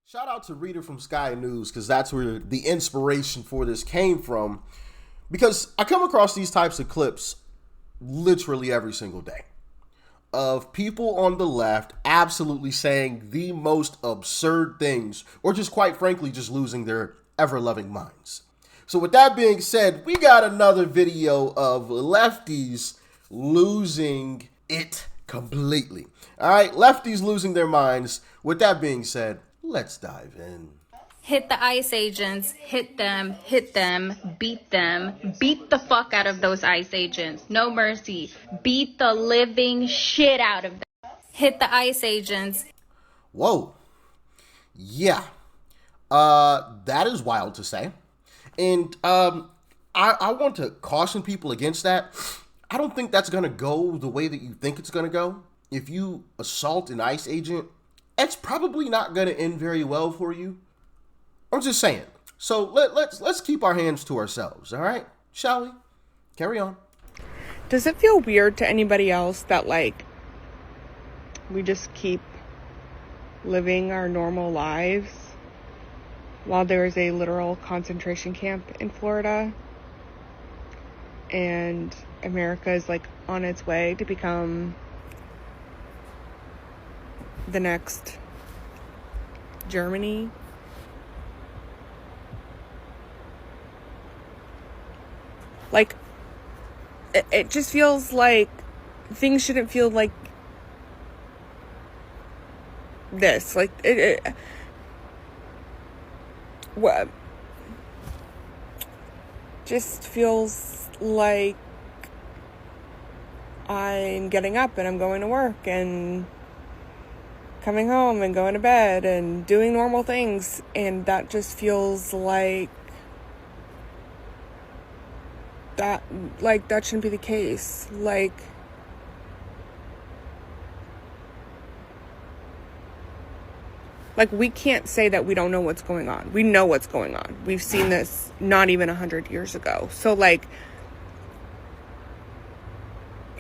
Shout out to Reader from Sky News, because that's where the inspiration for this came from. Because I come across these types of clips literally every single day of people on the left absolutely saying the most absurd things, or just quite frankly, just losing their ever-loving minds. So with that being said, we got another video of lefties losing it completely. All right, lefties losing their minds. With that being said, let's dive in. Hit the ICE agents, hit them, beat the fuck out of those ICE agents. No mercy. Beat the living shit out of them. Hit the ICE agents. Whoa. Yeah. That is wild to say. And I want to caution people against that. I don't think that's going to go the way that you think it's going to go. If you assault an ICE agent, it's probably not going to end very well for you. I'm just saying. So let's keep our hands to ourselves, all right? Shall we? Carry on. Does it feel weird to anybody else that, like, we just keep living our normal lives while there is a literal concentration camp in Florida and America is, like, on its way to become the next Germany? Like, it just feels like things shouldn't feel like this. Like, what? Just feels like I'm getting up and I'm going to work and coming home and going to bed and doing normal things. And that just feels like that shouldn't be the case. Like we can't say that we don't know what's going on. We know what's going on. We've seen this not even 100 years ago. So, like,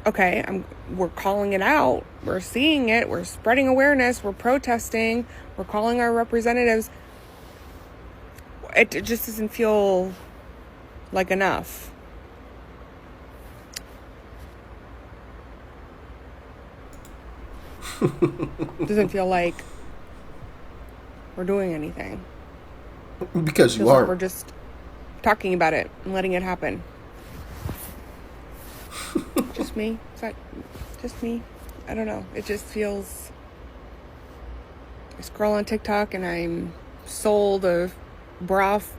okay, we're calling it out. We're seeing it. We're spreading awareness. We're protesting. We're calling our representatives. It just doesn't feel like enough. Doesn't feel like we're doing anything. Because you are. Like we're just talking about it and letting it happen. Just me? Is that just me? I don't know. It just feels... I scroll on TikTok and I'm sold of broth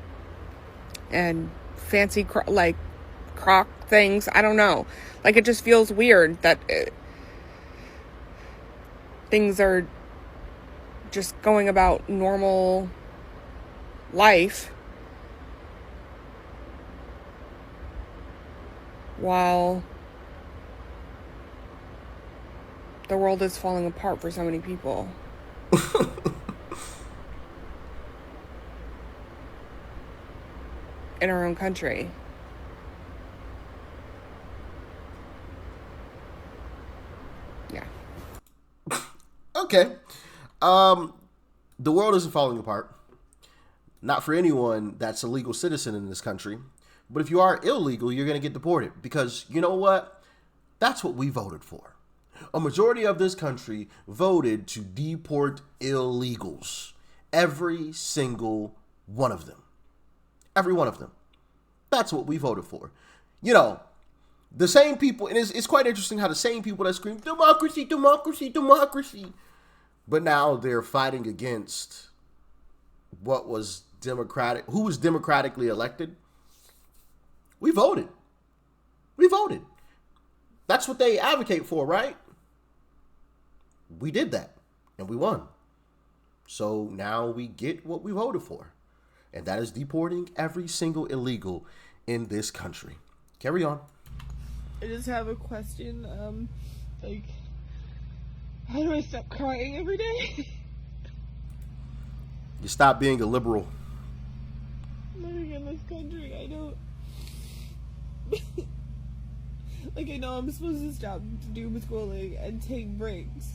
and fancy crock things. I don't know. Like, it just feels weird that things are just going about normal life while the world is falling apart for so many people. In our own country. Yeah. Okay. The world isn't falling apart. Not for anyone that's a legal citizen in this country. But if you are illegal, you're going to get deported. Because you know what? That's what we voted for. A majority of this country voted to deport illegals. Every single one of them. Every one of them. That's what we voted for. You know, the same people, and it's quite interesting how the same people that scream, democracy, democracy, democracy, but now they're fighting against what was democratic, who was democratically elected. We voted. We voted. That's what they advocate for, right? We did that, and we won. So now we get what we voted for, and that is deporting every single illegal in this country. Carry on. I just have a question. How do I stop crying every day? You stop being a liberal. Living in this country, I don't... I know I'm supposed to stop doom scrolling and take breaks.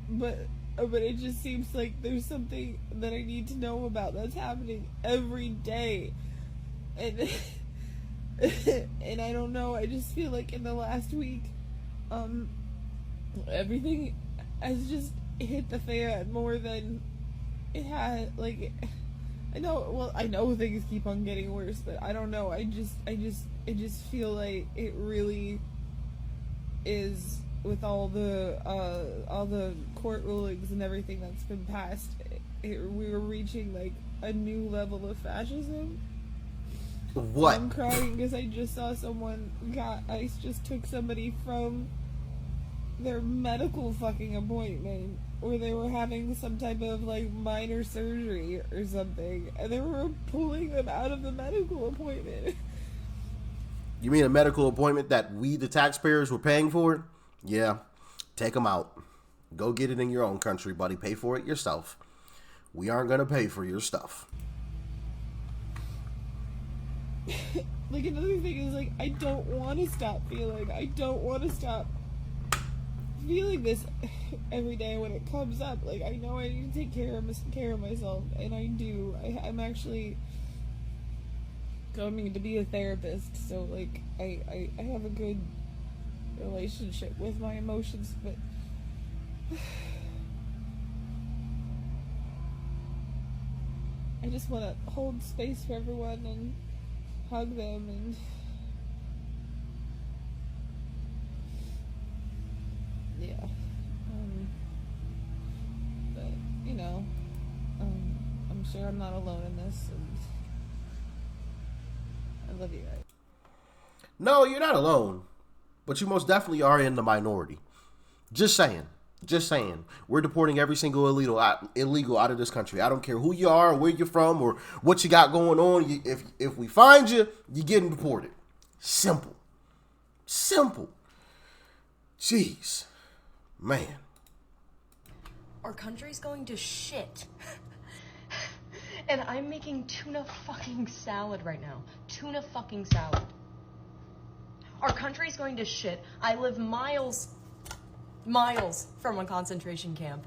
But but it just seems like there's something that I need to know about that's happening every day. And and I don't know, I just feel like in the last week, everything has just hit the fan more than it had. Like, I know things keep on getting worse, but I don't know. I just feel like it really is, with all the court rulings and everything that's been passed. We were reaching like a new level of fascism. What? I'm crying because I just saw ICE just took somebody from their medical fucking appointment, where they were having some type of like minor surgery or something, and they were pulling them out of the medical appointment. You mean a medical appointment that we, the taxpayers, were paying for? Yeah, take them out. Go get it in your own country, buddy. Pay for it yourself. We aren't going to pay for your stuff. Like, another thing is, like, I don't want to stop feeling this every day when it comes up. Like, I know I need to take care of myself, and I do. I'm actually going to be a therapist, so, like, I have a good relationship with my emotions, but I just want to hold space for everyone and hug them, and yeah, but you know, I'm sure I'm not alone in this, and I love you guys. No, you're not alone, but you most definitely are in the minority. Just saying. We're deporting every single illegal out of this country. I don't care who you are, or where you're from, or what you got going on. If we find you, you're getting deported. Simple. Jeez. Man. Our country's going to shit. And I'm making tuna fucking salad right now. Tuna fucking salad. Our country's going to shit. I live miles from a concentration camp.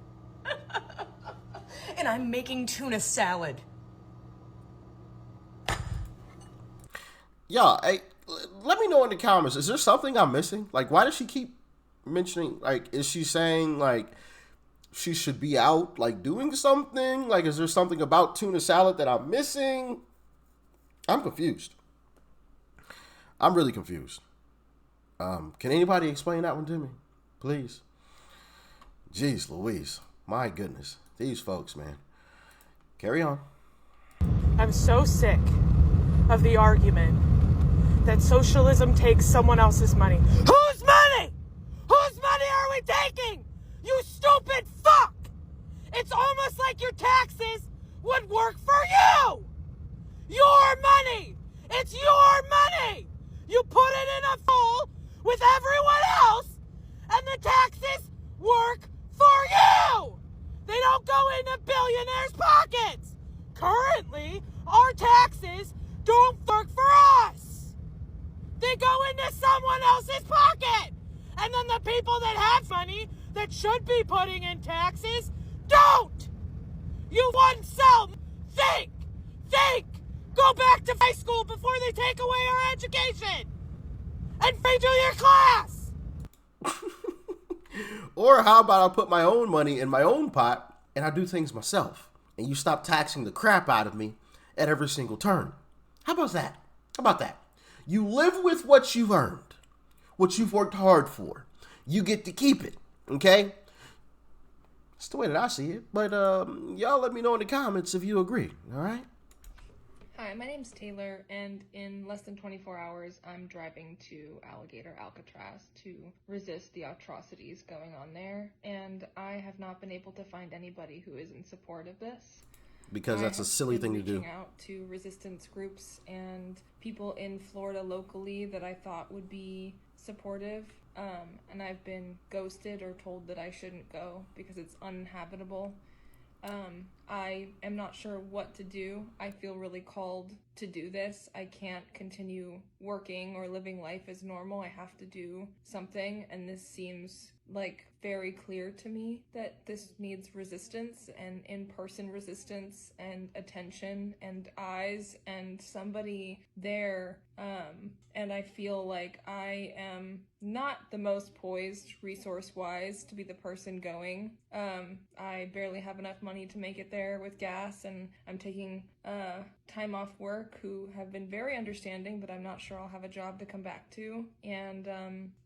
And I'm making tuna salad. Yeah, let me know in the comments. Is there something I'm missing? Like, why does she keep mentioning, like, is she saying, like, she should be out, like, doing something? Like, is there something about tuna salad that I'm missing? I'm confused. I'm really confused. Can anybody explain that one to me? Please. Jeez Louise. My goodness. These folks, man. Carry on. I'm so sick of the argument that socialism takes someone else's money. Whose money? Whose money are we taking? You stupid fuck! It's almost like your taxes would work for you! Your money! It's your money! You put it in a bowl with everyone else, and the taxes work for you! They don't go into billionaires' pockets! Currently, our taxes don't work for us! They go into someone else's pocket! And then the people that have money that should be putting in taxes don't! You one self! Think! Go back to high school before they take away our education! And redo your class! Or how about I put my own money in my own pot and I do things myself, and you stop taxing the crap out of me at every single turn? How about that? You live with what you've earned, what you've worked hard for. You get to keep it, okay? That's the way that I see it. But y'all let me know in the comments if you agree, all right? Hi, my name's Taylor, and in less than 24 hours, I'm driving to Alligator, Alcatraz to resist the atrocities going on there, and I have not been able to find anybody who is in support of this. Because that's a silly thing to do. I have been reaching out to resistance groups and people in Florida locally that I thought would be supportive, and I've been ghosted or told that I shouldn't go because it's uninhabitable. I am not sure what to do. I feel really called to do this. I can't continue working or living life as normal. I have to do something, and this seems like very clear to me that this needs resistance and in-person resistance and attention and eyes and somebody there. And I feel like I am not the most poised resource-wise to be the person going. I barely have enough money to make it there with gas, and I'm taking time off work, who have been very understanding, but I'm not sure I'll have a job to come back to. And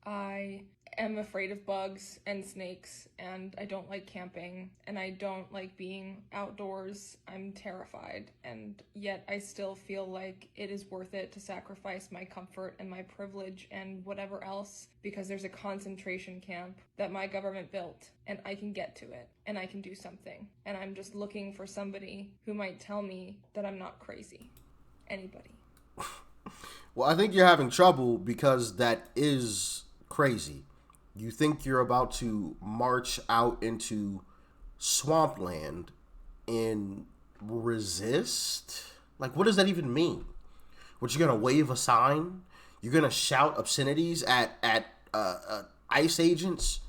I am afraid of bugs and snakes, and I don't like camping, and I don't like being outdoors. I'm terrified, and yet I still feel like it is worth it to sacrifice my comfort and my privilege and whatever else, because there's a concentration camp that my government built, and I can get to it, and I can do something, and I'm just looking for somebody who might tell me that I'm not crazy. Anybody. Well, I think you're having trouble because that is crazy. You think you're about to march out into swampland and resist? Like, what does that even mean? What, you're going to wave a sign? You're going to shout obscenities at ICE agents?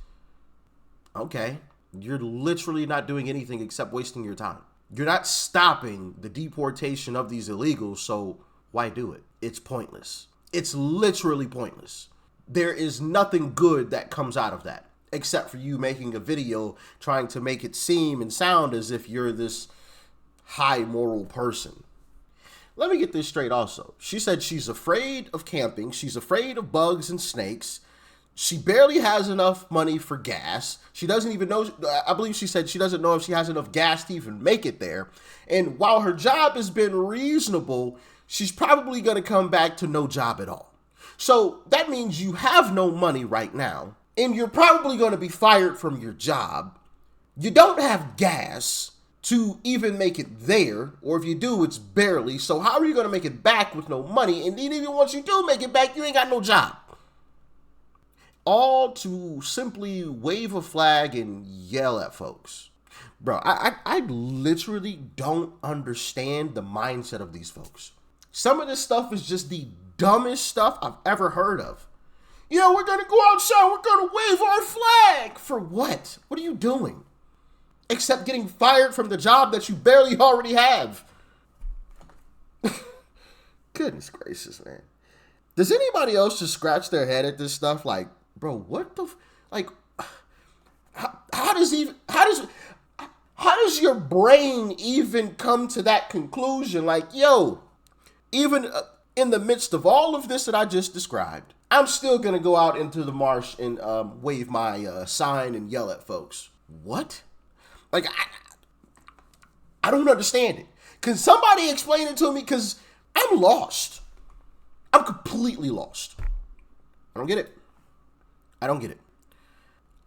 Okay. You're literally not doing anything except wasting your time. You're not stopping the deportation of these illegals, so why do it? It's pointless. It's literally pointless. There is nothing good that comes out of that, except for you making a video trying to make it seem and sound as if you're this high moral person. Let me get this straight also. She said she's afraid of camping. She's afraid of bugs and snakes. She barely has enough money for gas. She doesn't even know, I believe she said she doesn't know if she has enough gas to even make it there. And while her job has been reasonable, she's probably going to come back to no job at all. So that means you have no money right now, and you're probably going to be fired from your job. You don't have gas to even make it there, or if you do, it's barely. So how are you going to make it back with no money? And even once you do make it back, you ain't got no job. All to simply wave a flag and yell at folks. Bro, I literally don't understand the mindset of these folks. Some of this stuff is just the dumbest stuff I've ever heard of. You know, we're going to go outside, we're going to wave our flag. For what? What are you doing? Except getting fired from the job that you barely already have. Goodness gracious, man. Does anybody else just scratch their head at this stuff? Like, bro, what the, how does your brain even come to that conclusion? Like, yo, even in the midst of all of this that I just described, I'm still going to go out into the marsh and wave my sign and yell at folks. What? Like, I don't understand it. Can somebody explain it to me? Because I'm lost. I'm completely lost. I don't get it. I don't get it.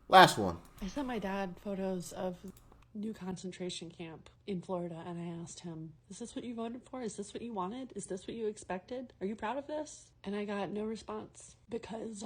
Last one. I sent my dad photos of new concentration camp in Florida, and I asked him, is this what you voted for? Is this what you wanted? Is this what you expected? Are you proud of this? And I got no response, because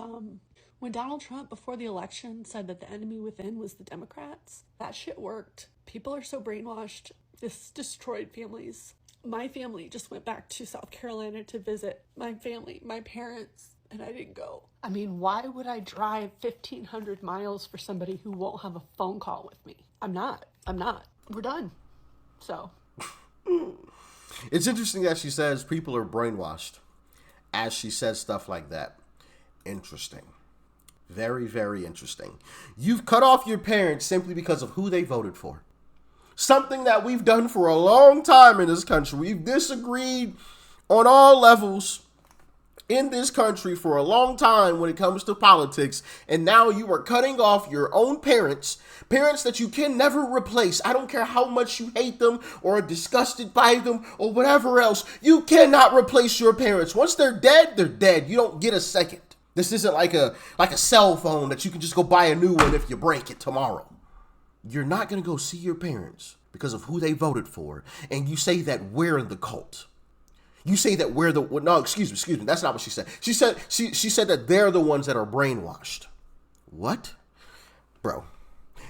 when Donald Trump before the election said that the enemy within was the Democrats, that shit worked. People are so brainwashed. This destroyed families. My family just went back to South Carolina to visit my family, my parents, and I didn't go. I mean, why would I drive 1,500 miles for somebody who won't have a phone call with me? I'm not. We're done. So. It's interesting that she says people are brainwashed as she says stuff like that. Interesting. Very, very interesting. You've cut off your parents simply because of who they voted for. Something that we've done for a long time in this country. We've disagreed on all levels in this country for a long time when it comes to politics, and now you are cutting off your own parents that you can never replace. I don't care how much you hate them or are disgusted by them or whatever else. You cannot replace your parents. Once they're dead, they're dead. You don't get a second. This isn't like a cell phone that you can just go buy a new one if you break it tomorrow. You're not going to go see your parents because of who they voted for, and you say that we're in the cult. You say that we're the, no, excuse me, that's not what she said. She said that they're the ones that are brainwashed. What? Bro,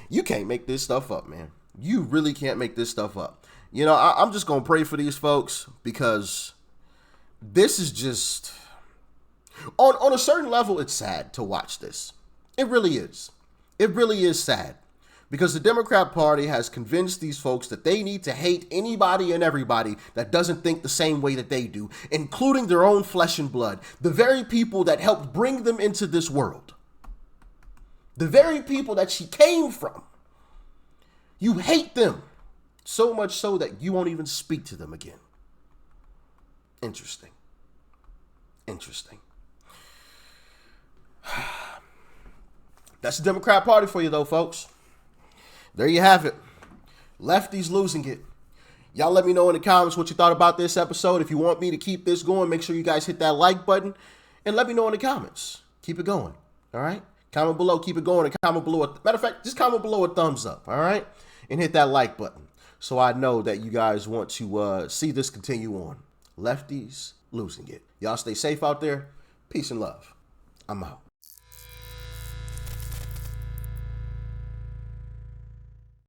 you can't make this stuff up, man. You really can't make this stuff up. You know, I'm just going to pray for these folks because this is just, on a certain level, it's sad to watch this. It really is. It really is sad because the Democrat Party has convinced these folks that they need to hate anybody and everybody that doesn't think the same way that they do, including their own flesh and blood, the very people that helped bring them into this world, the very people that she came from. You hate them so much so that you won't even speak to them again. Interesting. Interesting. That's the Democrat Party for you, though, folks. There you have it. Lefties losing it. Y'all let me know in the comments what you thought about this episode. If you want me to keep this going, make sure you guys hit that like button and let me know in the comments. Keep it going. All right? Comment below. Keep it going. And comment below. Matter of fact, just comment below a thumbs up. All right? And hit that like button so I know that you guys want to see this continue on. Lefties losing it. Y'all stay safe out there. Peace and love. I'm out.